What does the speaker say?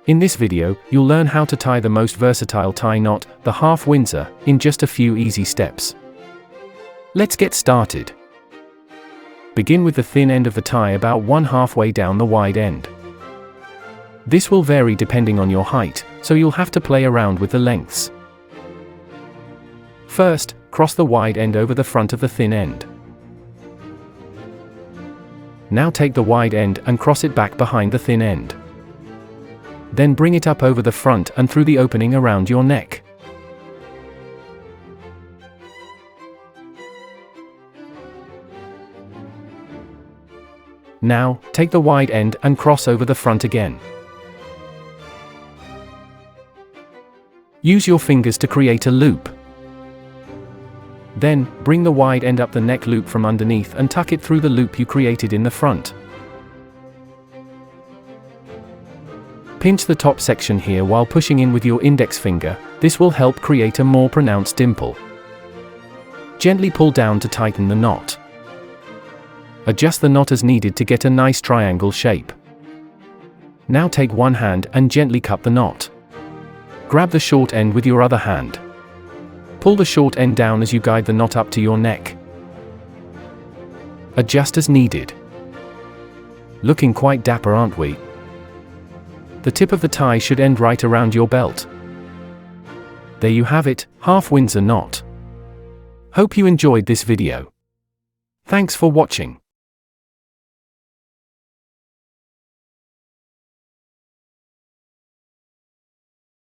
In this video, you'll learn how to tie the most versatile tie knot, the Half Windsor, in just a few easy steps. Let's get started. Begin with the thin end of the tie about halfway down the wide end. This will vary depending on your height, so you'll have to play around with the lengths. First, cross the wide end over the front of the thin end. Now take the wide end and cross it back behind the thin end. Then bring it up over the front and through the opening around your neck. Now, take the wide end and cross over the front again. Use your fingers to create a loop. Then, bring the wide end up the neck loop from underneath and tuck it through the loop you created in the front. Pinch the top section here while pushing in with your index finger. This will help create a more pronounced dimple. Gently pull down to tighten the knot. Adjust the knot as needed to get a nice triangle shape. Now take one hand and gently cut the knot. Grab the short end with your other hand. Pull the short end down as you guide the knot up to your neck. Adjust as needed. Looking quite dapper, aren't we? The tip of the tie should end right around your belt. There you have it, Half Windsor knot. Hope you enjoyed this video. Thanks for watching.